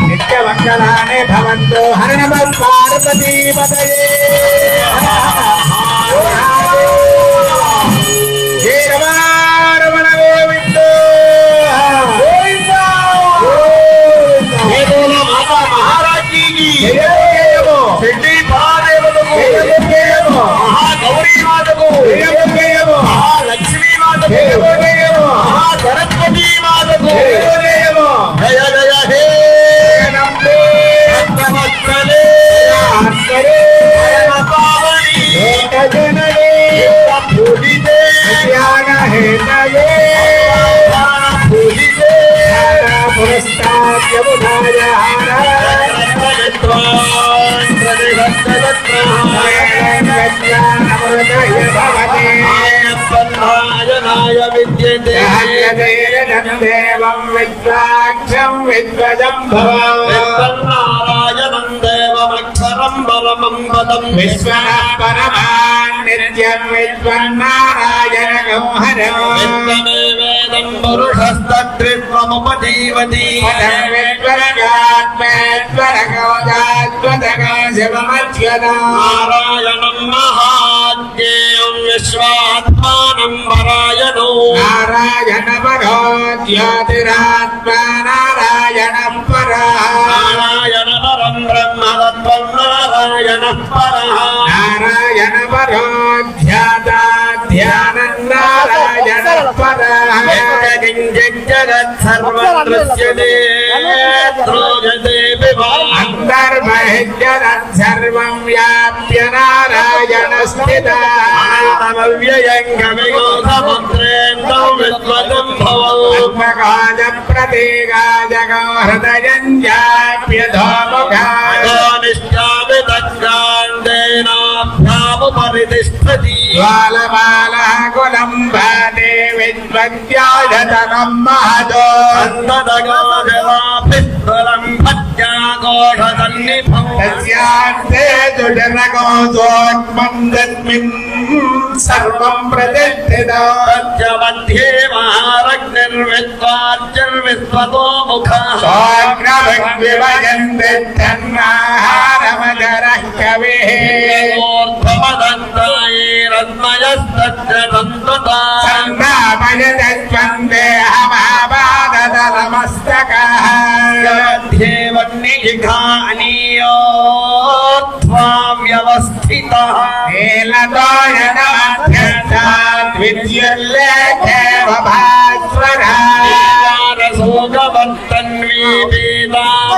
नित्यमंगलानि भवन्तु। हर नमः पार्वती पतये। जय रमण गोविंद गोविंद। जय बोलो माता महाराज जी की जय हो। सिद्धि महादेव को जय हो। महागौरी माता को जय हो। महालक्ष्मी माता को जय हो। महासरस्वती माता को जय हो। जय जय हे नंदे नमस्ते आस्करे पावनी जनरे पूजिते ज्ञान हे नये पूजिते पुरस्ताद्य बुधायार ज्ञान अमृतय भवते नारायणाय विद्यते देवं विद्वाक्षं विद्वजं भवं नारायणं देवमक्षरं परमं पदं विश्वनाः परमान् नित्यं विद्वन्नारायणं हरं विद्वमेवेदं पुरुषस्तत्त्वमुपजीवति नारायणं महाज्ञेयं विश्वात्मानं परायणो नारायण परो ज्योतिरात्मा नारायणं परः नारायण परं ब्रह्म तत्त्वं नारायणः परः नारायण परो ध्याता ध्यानं नारायणः परः किञ्चिज्जगत् सर्वं दृश्यते द्रोयते अन्तर्बहिर्जगत् सर्वं व्याप्य नारायण स्थितः अनन्तमव्ययं कविगोधमुद्रेन्दौ विद्वतं भवौ आत्मकाय प्रतीकाय हृदयं जाप्य धोमुखाय निष्ठापितज्ञान्तेनाभ्यामुपरितिष्ठति ज्वालमालः कुलं भाते विद्वद्यायतनं महतो अन्नदगोजलाभिस्वरं भक्त्याघोषसन्निभौ तस्यान्ते दुर्नगोऽसोऽग्मं तस्मिन् सर्वं प्रतिष्ठितो तस्य मध्ये महारग्निर्विद्वार्चिर्विश्वतो मुखः सोऽग्रभग्विभजन्ति तन्नाहारमजरः कविः ऊर्ध्वमदन्तायैरन्मयस्तस्य सन्तता सन्नापयदन्तेऽहमापादतलमस्तकः मध्ये वह्निजिघानीयोत्थां व्यवस्थितः नीलतोयनमध्यक्षात् विद्युल्लेखेव भास्वरः रसोगवन्तन्वी वेदाभात्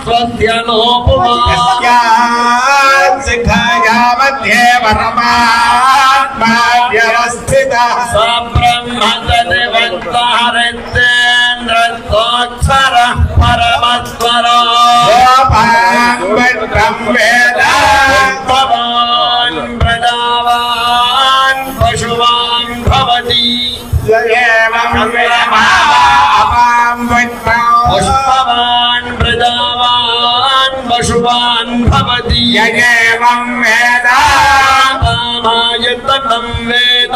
स्वस्य नोपुमा यस्यात् शिखाया मध्ये परमात्मा व्यवस्थितः स ब्रह्मचरिवक्तारिन्द्रेन्द्रस्तोऽक्षरः परमस्वरो गोपाङ्गं वेद भवान् प्रजावान् पशुवान् भवति एवं वेदमावां विद्मौ पुष्पवान् प्रजावान् पशुवान् भवति य एवं वेद आयतनं वेद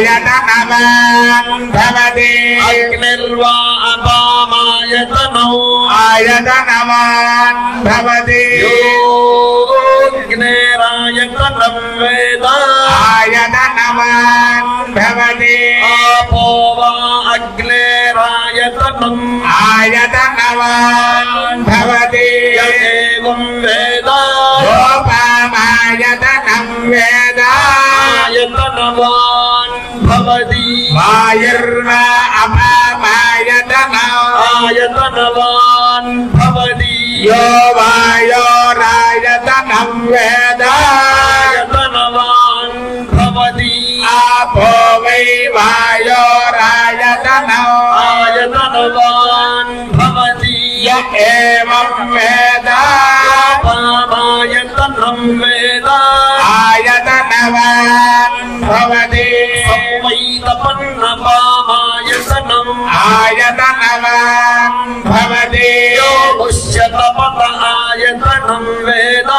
आयतनवान् भवति अग्निर्वा अपामायतनौ आयतनवान् भवति योऽग्निरायतनं वेद आयतनवान् भवति आपो वा अग्निरायतनम् आयतनवान् भवति य एवं वेद गोपामायतनं वेद आयतनवान् भवति वायुर्वा अपामायतनौ आयतनवान् भवति यो वायोरायतनं वेद आयतनवान् भवति आपो वै वायोरायतनौ आयतनवान् भवति य एवं वेद आयतनं वेद आयतनवान् भवति संवैतपन्नपामायतनम् आयतनवान् भवति यो मुष्यतपत आयतनं वेद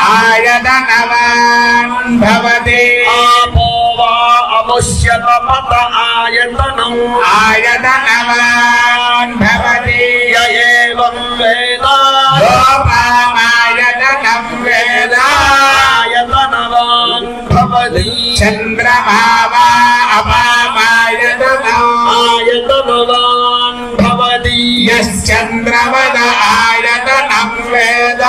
आयतनवान् भवति आपो वा अमुष्यतपत आयतनम् आयतनवान् भवति य एवं वेद गोपामायतनं वेद आयतनवान् भवति चन्द्रमा वा अपामायतनौ आयतनवान् भवति यश्चन्द्रवद आयतनं वेद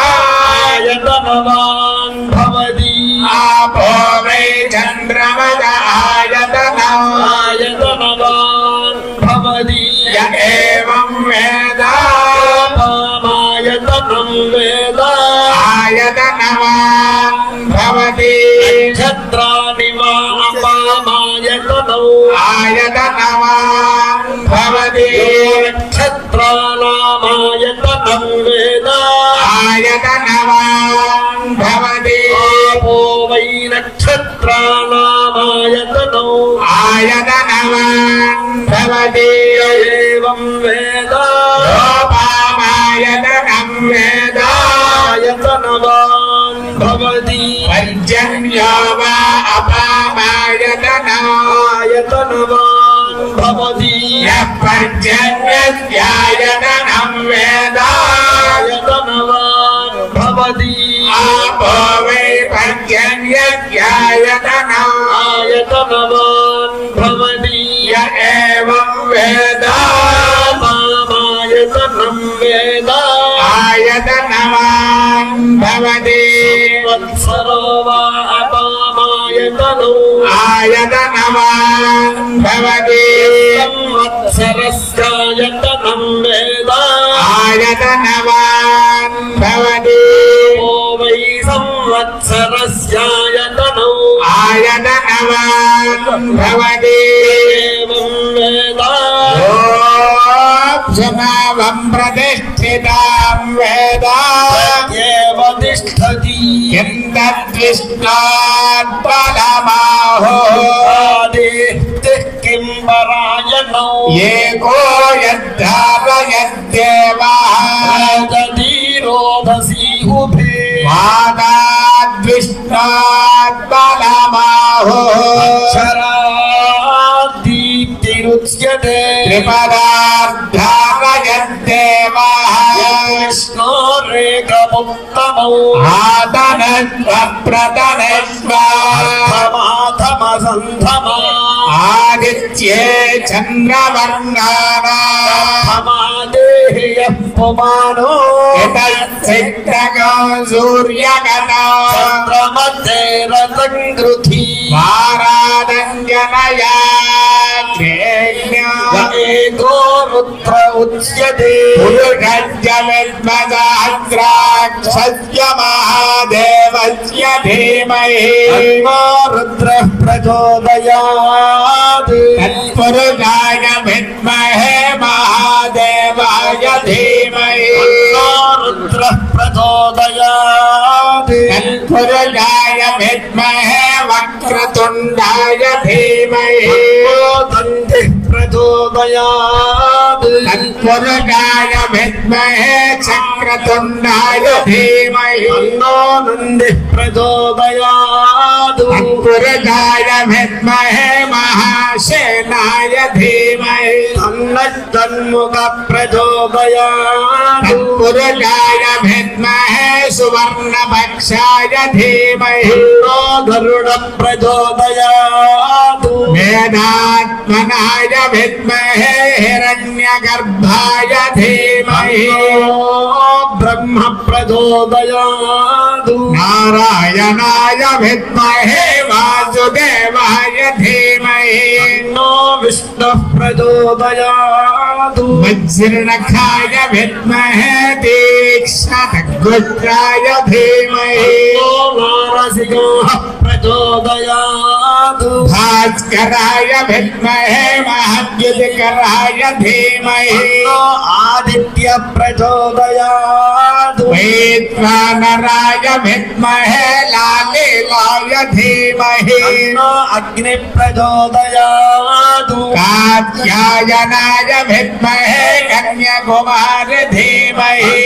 आयतनवान् भवति आपो वै चन्द्रवद आयतनौ आयतनवान् भवति य एवं वेद आयतनं वेद आयतनवान् भवति नक्षत्राणि वा अपामायतनौ आयतनवान् भवति नक्षत्राणामायतनं वेद आयतनवान् भवति आपो वै नक्षत्राणामायतनौ आयतनवान् भवति एवं वेद रूपमायतनं वेद आयतनवान् भवति पर्जन्यो वा अपामायतनम् आयतनवान् भवति यः पर्जन्यस्यायतनं वेद आयतनवान् भवति आपो वै पर्जन्यस्यायतनम् आयतनवान् भवति य एवं वेद आयतनं वेद आयतनवान् भवति वत्सरो वा अपामायतनो आयतनवान् भवति संवत्सरस्यायतनं वेद आयतनवान् भवति ओ वै संवत्सरस्यायतनो आयतनवान् भवति एवं वेद क्षमावं प्रतिष्ठितां वेद एव तिष्ठति किं तद्विष्णात् फलमाहो आदित्यः किं परायणो एको यद्धारयद्देवः राजधीरोधसी उभे माताद्विष्णात् फलमाहो अक्षरादीप्तिरुच्यते त्रिपदार्धारयद्देवः विष्णोरेकमुत्तमौ आदनत्वप्रदनत्व धमाधमसन्धमा आदित्ये चन्द्रवर्णानाम् धमादेह्यः पुमानो एतच्चित्रको सूर्यगतो चन्द्रमध्ये रसङ्गृधी वारादञ्जनया एको रुद्र उच्यते पुरुषस्य विद्मसहस्राक्षस्य महादेवस्य धीमहि रुद्रः प्रचोदयात् तत्पुरुषाय विद्महे महादेवाय धीमहि रुद्रः प्रचोदयात् तत्पुरुषाय विद्महे वक्रतुण्डाय धीमहि दन्तिः प्रचोदयात् तत्पुरुषाय विद्महे चक्रतुण्डाय धीमहि नन्दिः प्रचोदयात् तत्पुरुषाय विद्महे महासेनाय धीमहि तन्मुखः प्रचोदयात् तत्पुरुषाय विद्महे सुवर्णपक्षाय धीमहि गरुडः प्रचोदयात् वेदात्मनाय विद्महे हिरण्यगर्भाय धीमहि ब्रह्म प्रचोदयात् नारायणाय विद्महे वासुदेवाय धीमहि विष्णुः प्रचोदयात् वज्रनखाय विद्महे तीक्ष्णखड्गाय धीमहि नारसिंहः प्रचोदयात् भास्कराय विद्महे महाद्युतिकराय धीमहि आदित्य प्रचोदयात् वैश्वानराय विद्महे लालीलाय धीमहि अग्नि प्रचोदयात् कात्यायनाय विद्महे कन्याकुमार धीमहि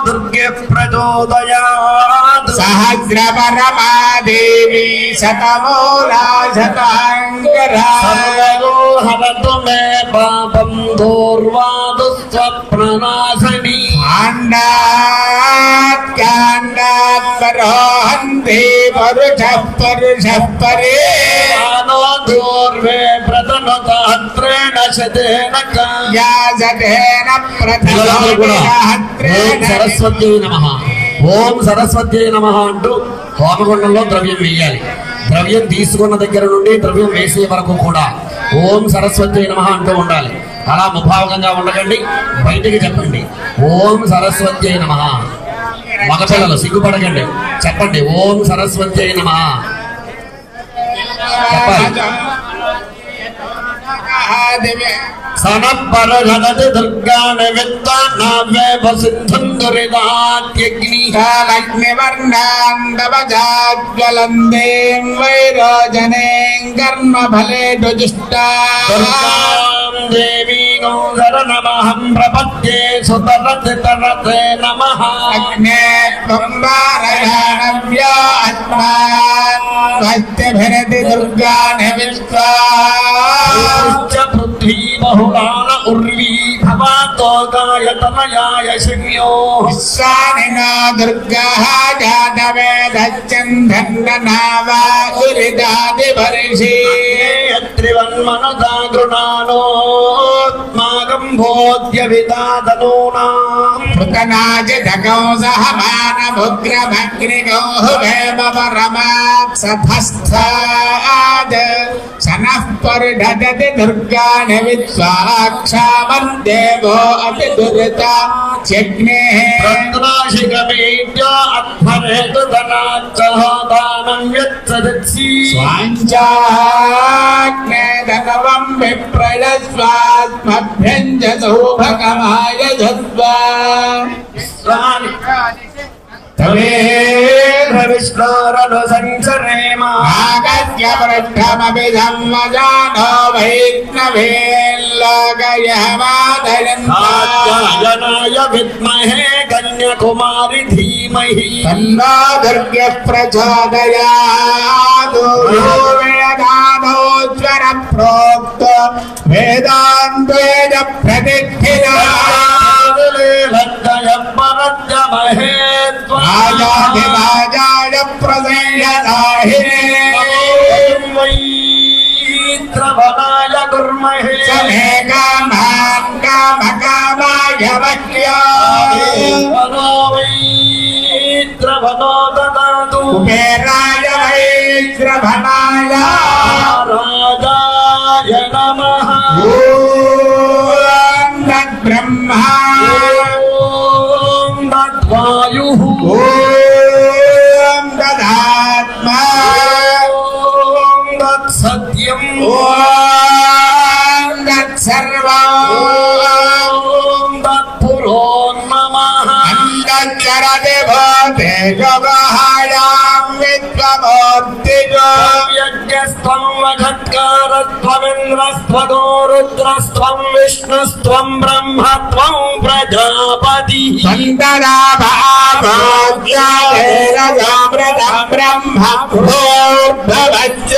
दुर्गे प्रचोदयात् सहस्रपरमा देवी शतमूला शताङ्गरा हरतु मे पापं दूर्वादु स्वप्ननाशनी काण्डात् परोहन्ति परुषः परे दूर्वे प्रतनतात्रेण शतेन याजतेन ఓం సరస్వత్యై నమః ఓం సరస్వత్యై నమః అంటూ హోమగుండంలో ద్రవ్యం వేయాలి. ద్రవ్యం తీసుకున్న దగ్గర నుండి ద్రవ్యం వేసే వరకు కూడా ఓం సరస్వత్యై నమః అంటూ ఉండాలి. అలా ముభావకంగా ఉండకండి, బయటికి చెప్పండి ఓం సరస్వత్యై నమః. మగపిల్లలు సిగ్గుపడకండి, చెప్పండి ఓం సరస్వత్యై నమః చెప్పాలి. सनपरगदति दुर्गा निमित्त नाव्येव सिन्धुं दुरितात्यग्नि कालग्निवर्णान्दवजाज्वलन्तीं वैरोजनीं कर्मफलेषु जुष्टा देवी गौधरनमहं प्रपद्ये सुतरतितरते नमः अग्ने त्वम्बारयाणव्य आत्मान् भक्तिभिरति दुर्गा निमित्ता पृथ्वी बहुलान उर्वी भवातो गायतनयाय शिव्यो विश्वानिनो दुर्गाः जातवेदश्चन्दन्ननावा उरिदादिवर्षि त्रिवन्मनसा गृणानोत्माकं भोज्यविदातनूनाम् पृतनाजिदगौ सहमानभुग्रभग्निगौः वेमपरमात्सधस्थाद सनः परिढदति दुर्गाणि विद्वाक्षामन्देवो अति दुरिता यज्ञेः रत्नाशिखमेभ्यो अध्वरेतुधनाच्चहोदानं यत्सदत्सि स्वाञ्चाग्ने धनवं विप्रयस्वात्मभ्यञ्जसौभगमाय धत्वा आगत्य पृष्ठमपि धम्मजानो वैष्णवेल्लोकयमादयन्ताय विद्महे कन्याकुमारी धीमहि तन्नो दुर्गः प्रचोदयात् वेदानोज्वर प्रोक्तो वेदान्तेज प्रतिष्ठितः राजाधिराजाय प्रसय्यदाहिने कुर्महे समे कामान् कामकामाय वक्या वैत्रभनो ददातु कुबेराय वैश्रभणाय राजाय नमः ॐ तद्ब्रह्मा वायुः ॐ तदात्मा तत्सत्यम् ॐ तत्सर्वं तत्पुरो नमः अन्तश्चरति भूते योगहायां विद्वमूर्तिजो यज्ञस्त्वं वषट्कारस्त्वमिन्द्रस्त्वतो रुद्रस्त्वं विष्णुस्त्वं ब्रह्मत्वं प्रजापतिः सन्तदा भावोऽव्यावेरजामृतं ब्रह्म भूर्भवच्च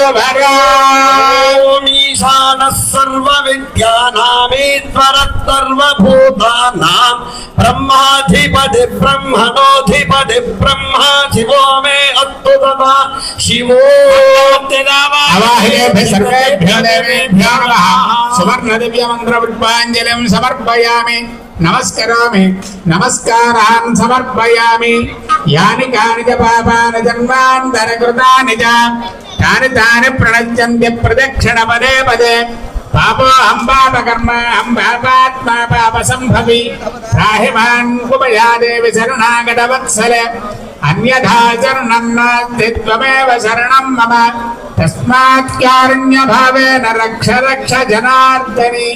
ईशानः सर्वविद्यानामीश्वरः सर्वभूतानां ब्रह्माधिपति ब्रह्मणोऽधिपति ब्रह्मा शिवो मे अस्तु तथा शिवो अवाह्येभ्यः सर्वेभ्यो देवेभ्यो नमः सुवर्णदिव्यमन्त्रपुष्पाञ्जलिं समर्पयामि नमस्करोमि नमस्कारान् समर्पयामि यानि कानि च पापानि जन्मान्तरकृतानि च तानि तानि प्रणश्यन्ति प्रदक्षिणपदे पदे पापो पापकर्म पापात्मा पापसम्भवी त्राहि मां कुपया देवि शरणागतवत्सले अन्यथा शरणं नास्ति त्वमेव शरणं मम तस्मात् कारुण्यभावेन रक्ष रक्ष जनार्दनी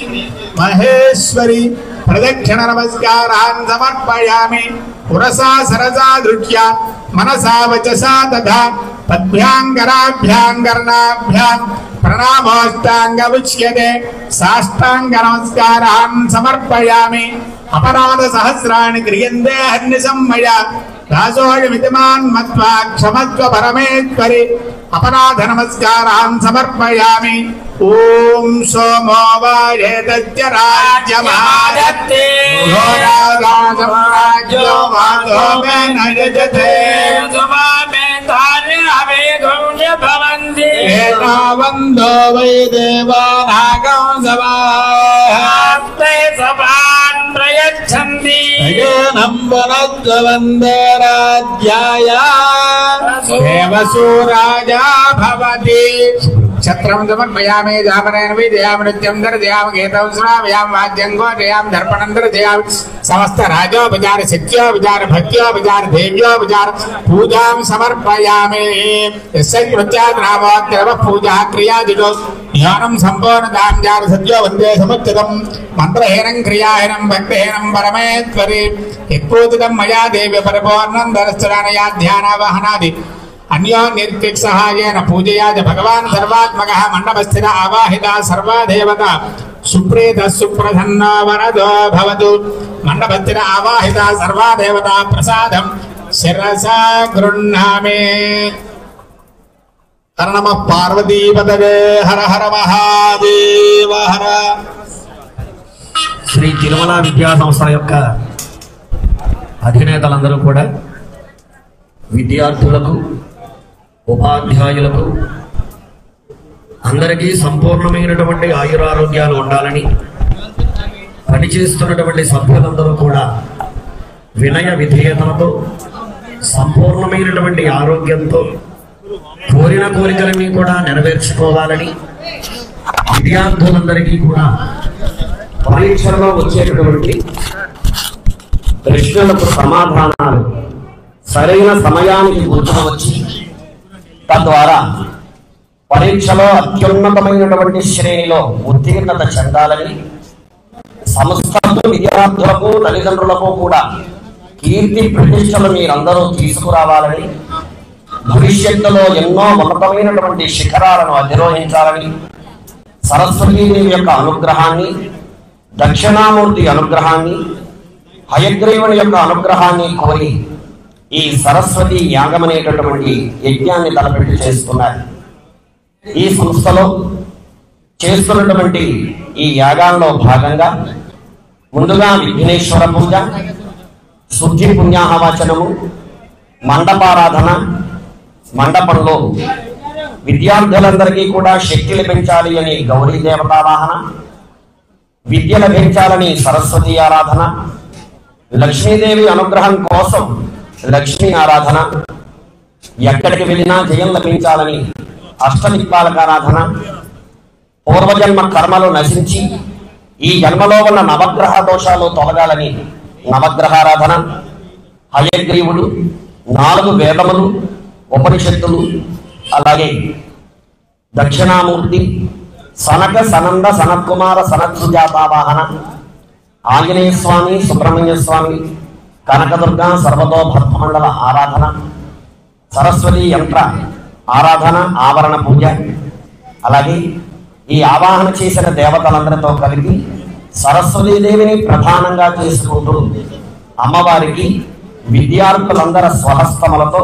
महेश्वरी प्रदक्षिण नमस्कारान् समर्पयामि पुरसा सरसा दृष्ट्या मनसा वचसा तथा पद्भ्यां कर्णाभ्यां प्रणामोष्टाङ्गमुच्यते साष्टाङ्ग नमस्कारान् समर्पयामि अपराध सहस्राणि क्रियन्ते हर्निशं मया दासोऽयमितिमान् मत्वा क्षमस्व परमेश्वरि अपराध नमस्कारान् समर्पयामि ओम सोमो वायेतस्य राज्यमादत्ते राज्यो माधो मे नयजते समामे धार्यामे गौण्य भवन्ति एतावन्दो वै देवानागं सभास्ते सभान् प्रयच्छन्ति नम्बरद्वन्दे राज्याय देवसु राजा भवति క్షత్రం సమర్పయామి జామనేన విజయామి నృత్యం దర్శయామి గీతం శ్రావయామి వాద్యం ఘోషయామి దర్పణం దర్శయామి సమస్త రాజోపచార శక్త్యోపచార భక్త్యోపచార దేవ్యోపచార పూజాం సమర్పయామి యస్య కృత్యాద్రామోత్తర పూజా క్రియాదిలో జ్ఞానం సంపూర్ణతాం జాన సత్యో వందే సముచితం మంత్రహీనం క్రియాహీనం భక్తిహీనం పరమేశ్వరి యత్పూజితం మయా దేవి పరిపూర్ణం దర్శనానయా ధ్యానావహనాది అన్యో నిర్విక్ సహాయేన పూజయాచ భగవాన్ సర్వాత్మకః మండపస్థిత ఆవాహిత సర్వా దేవత సుప్రీత సుప్రసన్నో వరదో భవతు మండపస్థిత ఆవాహిత సర్వా దేవత ప్రసాదం శిరసా గృహ్ణామి. హర నమః పార్వతీపతయే హర హర మహాదేవ హర. శ్రీ తిరుమల విద్యా సంస్థ యొక్క అధినేతలందరూ కూడా విద్యార్థులకు ఉపాధ్యాయులకు అందరికీ సంపూర్ణమైనటువంటి ఆయురారోగ్యాలు ఉండాలని పనిచేస్తున్నటువంటి సభ్యులందరూ కూడా వినయ విధేయతలతో సంపూర్ణమైనటువంటి ఆరోగ్యంతో కోరిన కోరికలన్నీ కూడా నెరవేర్చుకోవాలని విద్యార్థులందరికీ కూడా పరీక్షల్లో వచ్చేటటువంటి ప్రశ్నలకు సమాధానాలు సరైన సమయానికి గుర్తువచ్చి తద్వారా పరీక్షలో అత్యున్నతమైనటువంటి శ్రేణిలో ఉత్తీర్ణత చెందాలని సంస్థలకు విద్యార్థులకు తల్లిదండ్రులకు కూడా కీర్తి ప్రతిష్టలు మీరందరూ తీసుకురావాలని భవిష్యత్తులో ఎన్నో ఉన్నతమైనటువంటి శిఖరాలను అధిరోహించాలని సరస్వతీదేవి యొక్క అనుగ్రహాన్ని దక్షిణామూర్తి అనుగ్రహాన్ని హయగ్రీవుని యొక్క అనుగ్రహాన్ని కోరి ఈ సరస్వతి యాగం అనేటటువంటి యజ్ఞాన్ని తలపెట్టి చేస్తున్నారు. ఈ సంస్థలో చేస్తున్నటువంటి ఈ యాగాల్లో భాగంగా ముందుగా విఘ్నేశ్వర పూజ, శుద్ధి పుణ్యాహవచనము, మండపారాధన, మండపంలో విద్యార్థులందరికీ కూడా శక్తి లభించాలి అని గౌరీ దేవతావాహన, విద్య లభించాలని సరస్వతి ఆరాధన, లక్ష్మీదేవి అనుగ్రహం కోసం లక్ష్మీ ఆరాధన, ఎక్కడికి వెళ్ళినా జయం లభించాలని అష్టదిక్పాలక ఆరాధన, పూర్వజన్మ కర్మలు నశించి ఈ జన్మలో ఉన్న నవగ్రహ దోషాలు తొలగాలని నవగ్రహారాధన, హయగ్రీవుడు, 4 వేదములు, ఉపనిషత్తులు, అలాగే దక్షిణామూర్తి, సనక సనంద సనత్కుమార సనత్సుజాతావాహన, ఆంజనేయ స్వామి, సుబ్రహ్మణ్య స్వామి, కనకదుర్గ సర్వతోభక్తమండల ఆరాధన, సరస్వతి యంత్ర ఆరాధన, ఆవరణ పూజ, అలాగే ఈ ఆవాహన చేసిన దేవతలందరితో కలిపి సరస్వతీదేవిని ప్రధానంగా చేసుకుంటూ అమ్మవారికి విద్యార్థులందరి స్వహస్తములతో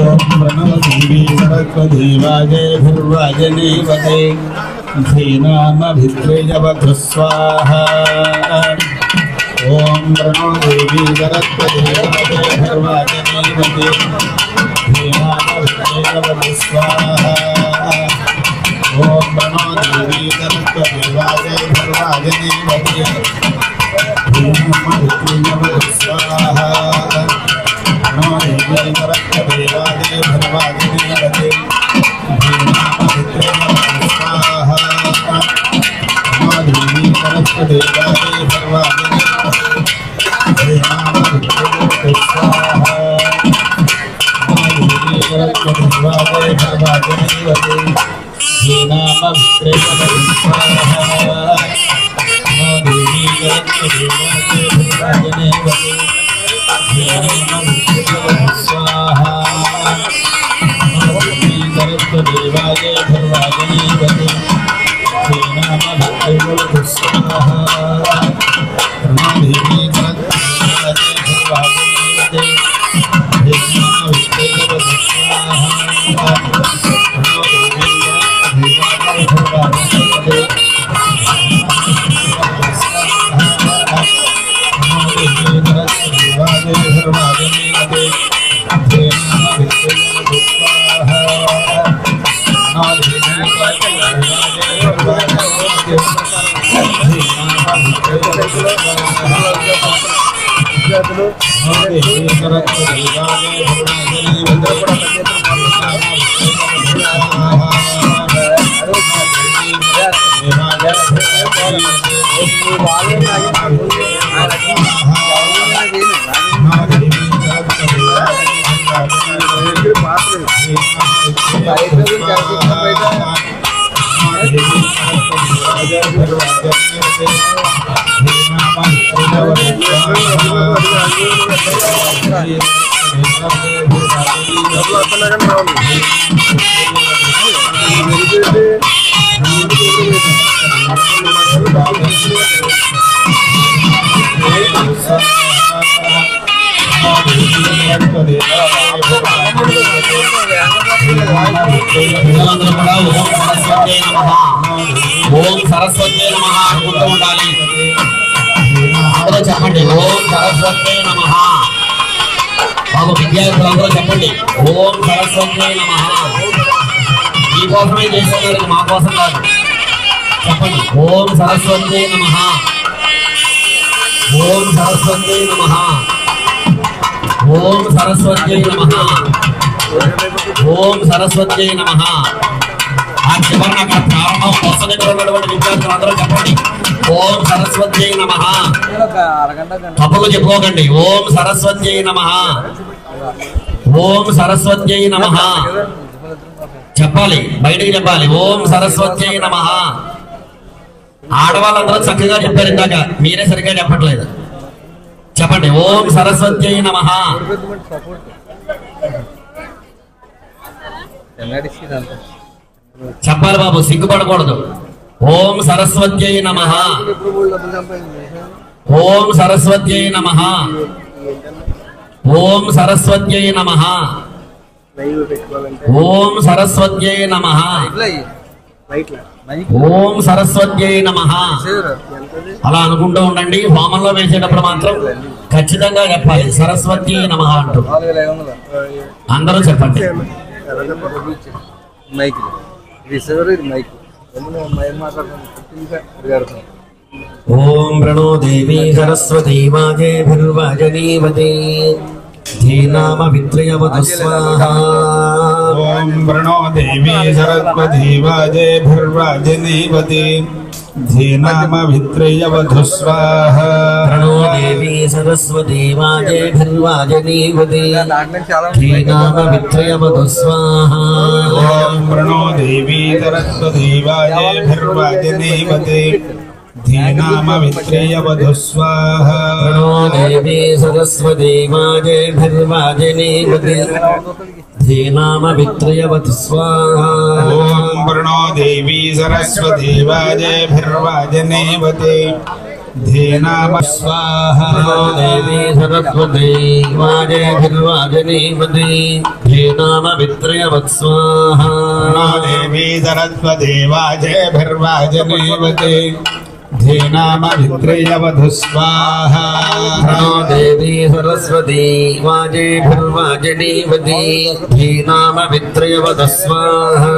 ओम प्रणवदेवी सरस्वती वाजेभिर्वाजनीवते धीनामभित्रेयवधु स्वाहा ओम प्रणवदेवी सरस्वती वाजेभिर्वाजनीवते धीनामभित्रेयवधु स्वाहा ओम प्रणवदेवी सरस्वती वाजेभिर्वाजनीवते धीनामभित्रेयवधु स्वाहा ఓం సరస్వతే నమః అనుకుంటూ ఉండాలి. అందరూ చెప్పండి ఓం సరస్వతే నమః. బాబు విద్యార్థులందరూ చెప్పండి ఓం సరస్వతే నమః. మీకోసమే చేస్తున్నారు, మా కోసం కాదు. చెప్పండి ఓం సరస్వతే నమః. ఓం సరస్వతే నమః. ఓం సరస్వతే నమః. ఓం సరస్వతే నమః. ఆ చివరిన అక్కడ ప్రారంభం కొత్త దగ్గర ఉన్నటువంటి విద్యార్థులందరూ చెప్పండి ఓం సరస్వత్యై నమః. తప్పులు చెప్పుకోకండి. ఓం సరస్వత్యై నమః. ఓం సరస్వత్యై నమః చెప్పాలి, బయటికి చెప్పాలి. ఓం సరస్వత్యై నమః. ఆడవాళ్ళందరూ చక్కగా చెప్పారు, ఇందాక మీరే సరిగ్గా చెప్పట్లేదు. చెప్పండి ఓం సరస్వత్యై నమః. చెప్పాలి బాబు, సిగ్గుపడకూడదు. ఓం సరస్వత్యై నమః. ఓం సరస్వత్యై నమః. ఓం సరస్వత్యై నమః. ఓం సరస్వత్యై నమః. ఓం సరస్వత్యై నమః. అలా అనుకుంటూ ఉండండి. హోమంలో వేసేటప్పుడు మాత్రం ఖచ్చితంగా చెప్పాలి సరస్వత్యై నమః అంటూ. అందరూ చెప్పండి. ఓం ప్రణో దేవీ సరస్వతీ వాజేభిర్వాజనీవతే ధీనామ విత్రయవతు స్వాహా. ఓం ప్రణో దేవీ సరస్వతీ వాజేభిర్వాజనీవతే ధీనామ విత్రయవతు స్వాహా. ప్రణో దేవీ సరస్వతీ వాజేభిర్వాజనీవతే ధీనామ విత్రయవతు స్వాహా. ఓం ప్రణో దేవీ సరస్వతీ వాజేభిర్వాజనీవతే ధీనామ విత్రయవతు స్వాహా. ప్రణో దేవీ సరస్వతీ వాజేభిర్వాజనీవతే ధీనామ విత్రయవతు స్వాహా. ఓం ప్రణో దేవీ సరస్వతీ వాజేభిర్వాజనీవతే धीनाम स्वाहा देवी सरस्वती वाजेभिर्वाजनीवती धीनामवित्रयवत् स्वाहा देवी सरस्वती वाजेभिर्वाजनीवती धीनामवित्रयवधु स्वाहा देवी सरस्वती वाजेभिर्वाजनीवती धीनामवित्रयवत् स्वाहा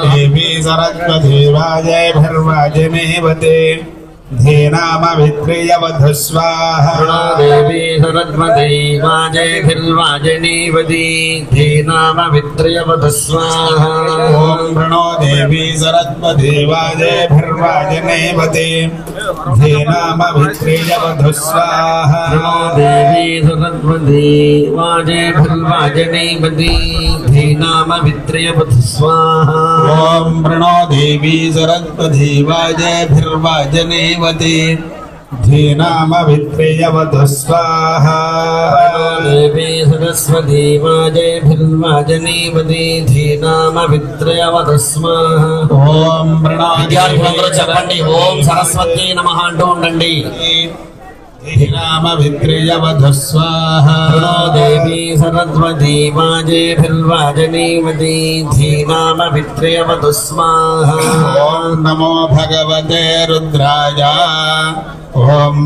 देवी सरस्वती वाजेभिर्वाजनीवती धीनामवित्रयवधु स्वाहा देवी सरस्वती वाजेभिर्वाजनीवती धीनामवित्रयवत् स्वाहा ओम प्रणो देवी सरस्वती वाजेभिर्वाजनीवती धीनामवित्रयवधु स्वाहा देवी सरस्वती वाजेभिर्वाजनीवती धीनामवित्रयवत् स्वाहा ओम प्रणो देवी सरस्वती वाजेभिर्वाजनीवती धीनामवित्रयवधु स्वाहा देवी सरस्वती वाजेभिर्वाजनीवती धीनामवित्रयवत् स्वाहा ओम प्रणो విద్యార్థులందరూ చెప్పండి ఓం సరస్వతి నమః అంటూ ఉండండి धीनामवित्रयवधु स्वाहा देवी सरस्वती वाजेभिर्वाजनीवती धीनामवित्रयवत् स्वाहा ओम नमो भगवते रुद्राय ओम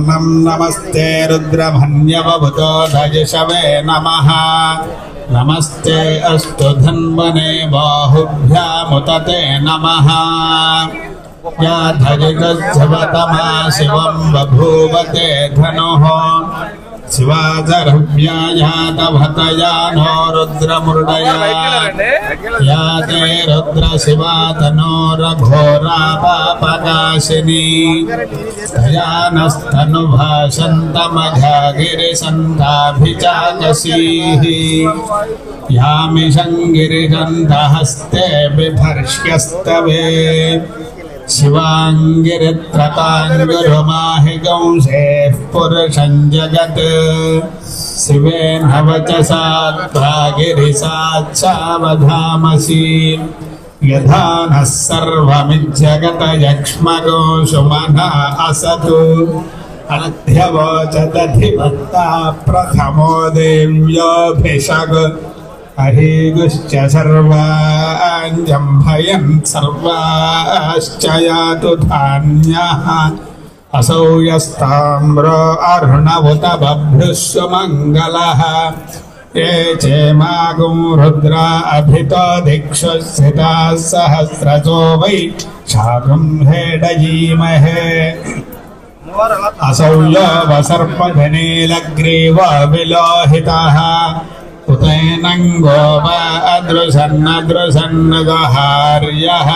नमस्ते रुद्रमन्यवभूतो धजशवे नमः नमस्ते अस्तु धन्वने बाहुभ्यामुतते नमः या धजगच्छवतमा शिवं बभूवते धनुः शिवाजरव्यायातभतया नो रुद्रमृडया या ते रुद्रशिवा तनोरघोरापापकाशिनी तया नस्तनुभाषन्तमघागिरिसन्ताभिचाकसीः यामिषङ्गिरिगन्धहस्ते बिभर्ष्यस्तवे शिवाङ्गिरित्रताङ्गुरुमाहिगंसेः पुरुषं जगत् शिवेन वचसा गिरिसाक्षावधामसि यथा नः सर्वमिज्जगत यक्ष्मगो सुमनः असतु अध्यवोचदधिपत्ता प्रथमो देव्योऽभिषग अहिगुश्च सर्वाञ्जम्भयन् सर्वाश्च यातु धान्यः असौ यस्ताम्रो अरुणवुत बभ्रुष्व मङ्गलः ये चेमागुं रुद्रा अभितो दिक्षु स्थिताः सहस्रसो वै शागुं हेडयीमहे असौ यो वसर्पधनीलग्रीव विलोहितः उतैनङ्गो वा अदृशन्नदृशन्नगहार्यः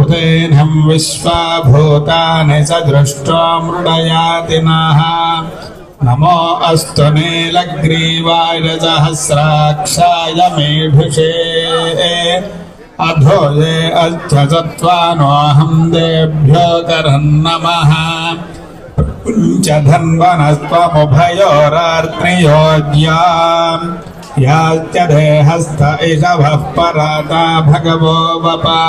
उतैनं विश्वाभूतानि स दृष्टो मृडयाति नः नमो अस्तु नीलग्रीवाय सहस्राक्षाय मेढुषे अधो ये अध्यसत्त्वानोऽहं देभ्यो करन्नमः च धन्वनस्त्वमुभयोरार्त्रियोज्याम् याश्च देहस्थ इषभः पराता भगवो वपा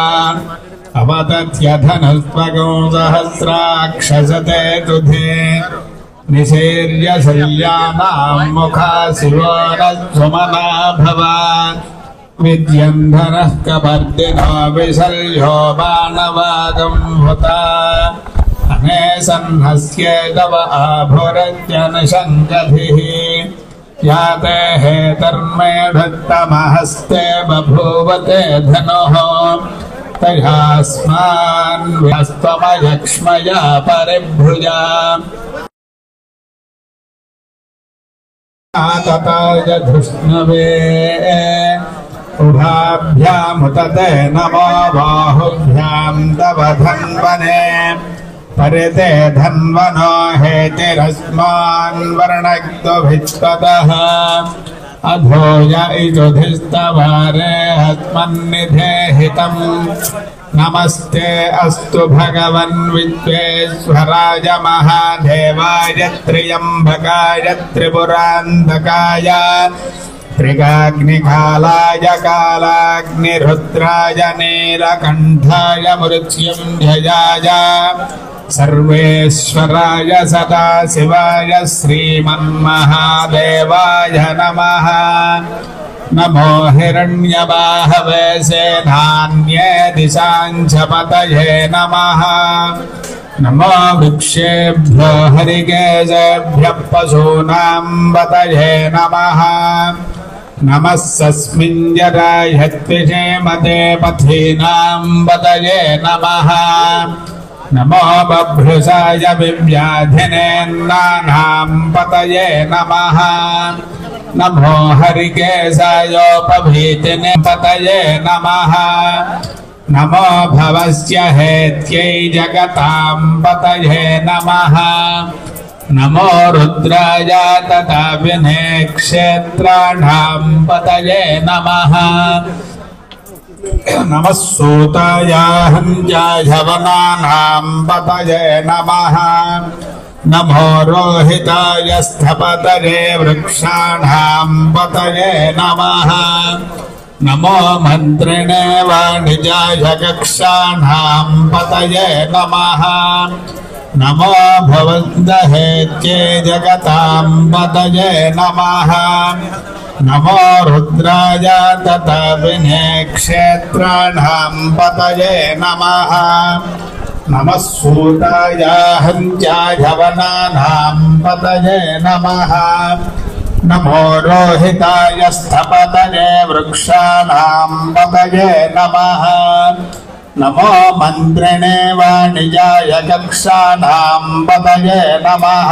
अवतत्यधनस्त्वगो सहस्राक्षसते तुधे निशीर्य शल्यानां मुखा शिवो न सुमना भव विद्यन्धरः कपर्दिनो विशल्यो बाणवागं हुता अने सन्नस्येतव आभुरत्यनुशङ्कभिः याते हेतर्मे दत्तमहस्ते बभूवते धनुः तयास्मान् व्यस्त्वमयक्ष्मया परिभृजा तताय धृष्णवे उभाभ्यामुतते नमो बाहुभ्यां तव धन्वने परिते धन्वनो हेतिरस्मान् वर्णक्तुभित्ततः अधोय इजुधिस्तवारे हस्मन्निधेहितम् नमस्ते अस्तु भगवन् विश्वेश्वराय महादेवाय त्र्यम्बकाय त्रिपुरान्तकाय त्रिगाग्निकालाय कालाग्निरुद्राय नीलकण्ठाय मृत्युञ्जयाय सर्वेश्वराय सदाशिवाय श्रीमन्महादेवाय नमः। नमो हिरण्यबाहवे सेनान्ये दिशाञ्चपतये नमः। नमो वृक्षेभ्यो हरिकेशेभ्यः पशूनां पतये नमः। नमः सस्मिञ्जरायत्विषेमते पथीनां पतये नमः। नमो बभ्रुषाय विव्याधिनेन्नानां पतये नमः। नमो हरिकेशायोपभीतिने पतये नमः। नमो भवस्य हेत्यै जगतां पतये नमः। नमो रुद्राय तथा विने क्षेत्राणां पतये नमः। नमः सूताय हंजाय वनानां पतये नमः। नमो रोहिताय स्थपतये वृक्षाणां पतये नमः। नमो मन्त्रिणे वाणिजाय कक्षाणां पतये नमः। नमो भवन्दहेत्ये जगतां पतये नमः। नमो रुद्राय तथा विने क्षेत्राणां पतये नमः। नमः सूताय हंजाय वनानां पतये नमः। नमो रोहिताय स्थपतये वृक्षाणां पतये नमः। नमो मन्त्रिणे वाणिजाय कक्षाणां पतये नमः।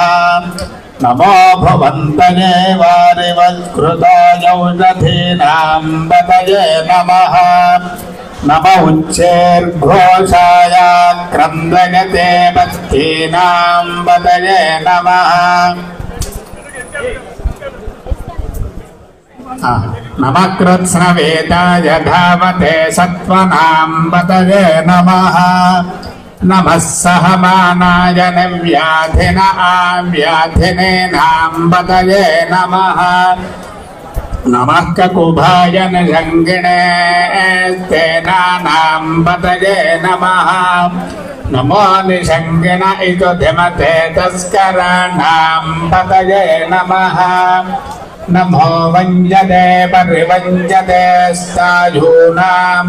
नमो भवन्तये वारिवत्कृताय औषधीनां पतये नमः। नम उच्चैर्घोषाय क्रन्दयते भक्तीनां पतये नमः। नमः कृत्स्नवेदाय धावते सत्त्वनां पतये नमः। नमः सहमानाय निव्याधिन आव्याधिनेनां पतये नमः। नमः ककुभाय निषङ्गिणे तेनानां पतये नमः। नमो निषङ्गिण इतो धिमते तस्कराणां पतये नमः। नमो वञ्जते परिवञ्जते स्थायूनां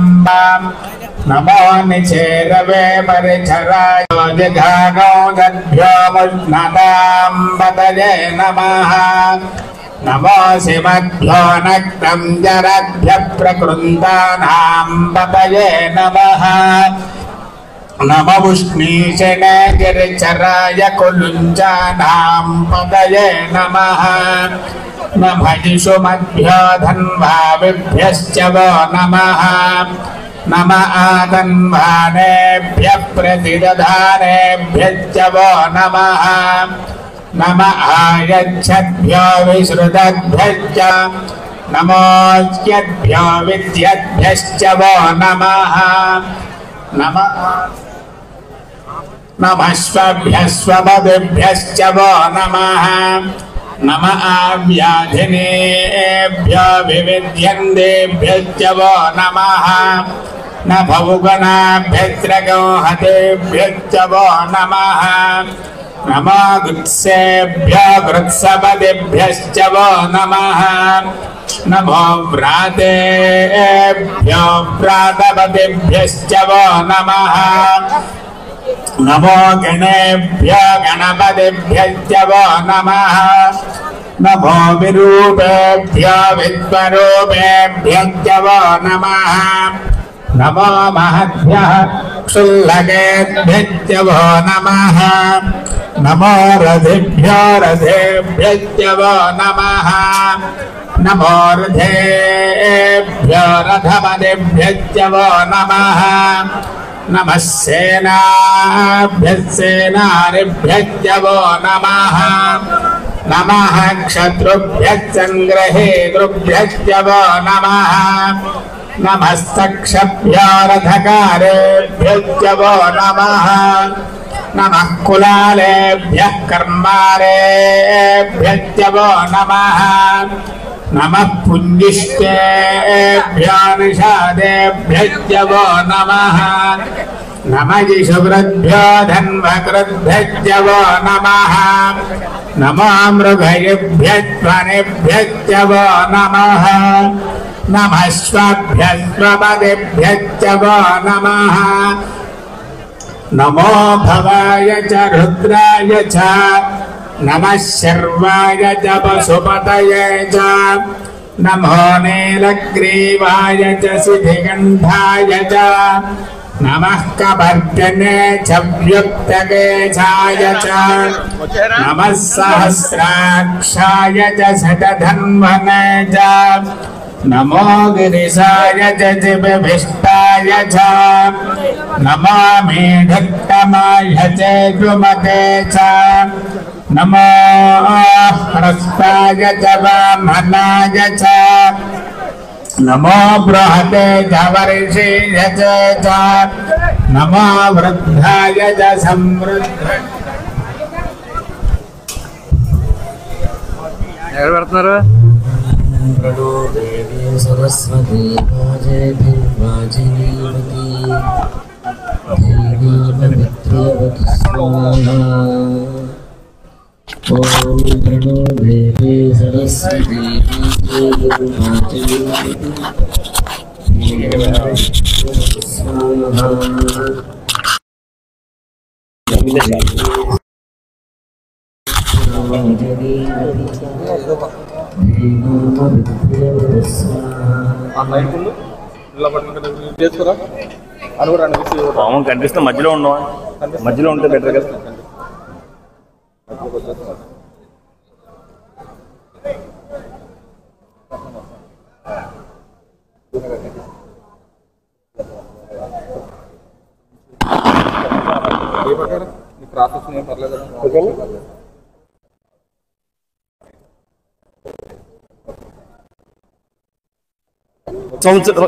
नमो निचेरवे परिचराय जघानो दद्भ्यो मुष्णतां पतये नमः। नमो शिवद्भ्यो नक्तं जरद्भ्यः प्रकृन्तानां पतये नमः। नमो उष्णीषणे गिरिचराय कुलुञ्जानां पतये नमः। नमः इषुमद्भ्यो धन्वाविभ्यश्च वो नमः। नमः आतन्वानेभ्यः प्रतिदधानेभ्यश्च वो नमः। नमः आयच्छद्भ्यो विश्रुतद्भ्यश्च नमोऽस्यद्भ्यो विद्यद्भ्यश्च वो नमः। नमः स्वभ्यः स्वपदिभ्यश्च वो नमः। नमः आव्याधिनेभ्यो विविध्यन्तेभ्यश्च वो नमः। नमः उगणाभ्यस्त्रगोहतेभ्यश्च वो नमः। नमो गुत्सेभ्यो गृत्सपदिभ्यश्च वो नमः। नमो व्रातेभ्यो व्रातपदिभ्यश्च वो नमः। नमो गणेभ्यो गणपतिभ्यश्च वो नमः। नमो विरूपेभ्यो विद्वरूपेभ्यश्च वो नमः। नमो महद्भ्यः क्षुल्लकेभ्यश्च वो नमः। नमो रथिभ्यो रथेभ्यश्च वो नमः। नमो रथेभ्यो रथपतिभ्यश्च वो नमः। नमः सेनाभ्यः सेनानिभ्यश्च वो नमः। नमः क्षत्रुभ्यः सङ्ग्रहेतृभ्यश्च वो नमः। नमः सक्षभ्यो रथकारेभ्यश्च वो नमः। नमः कुलालेभ्यः कर्मारेभ्यश्च वो नमः। नमः पुञ्जिष्टेभ्यो निषादेभ्यश्च वो नमः। नमः शुभ्रभ्यो धन्वकृद्भ्यश्च वो नमः नमो मृगयेभ्यश्च वो नमः नमः स्वभ्यस्वपदेभ्यश्च वो नमः नमो भवाय च रुद्राय च नमः शर्वाय च पशुपतये च नमो नीलग्रीवाय च सिद्धिगन्धाय च नमः कपर्जने च व्युक्तकेशाय च नमः सहस्राक्षाय च शतधन्वने च नमो गिरिशाय च जिभीष्टाय च नमो मेढत्तमाय च द्रुमते च नमो ह्रस्ताय च वामनाय च नमो बृहते च वर्षीय च नमो वृद्धाय च समृद्ध प्रणो देवी सरस्वती वाजिनीवती देवी पवित्रवती स्वाहा ॐ प्रणो देवी सरस्वती वाजिनीवती स्वाहा పాము కనిపిస్తే మధ్యలో ఉండవా మధ్యలో ఉంటే బెటర్ కదా ప్రాసెస్ ఏం పర్లేదు సంవత్సరం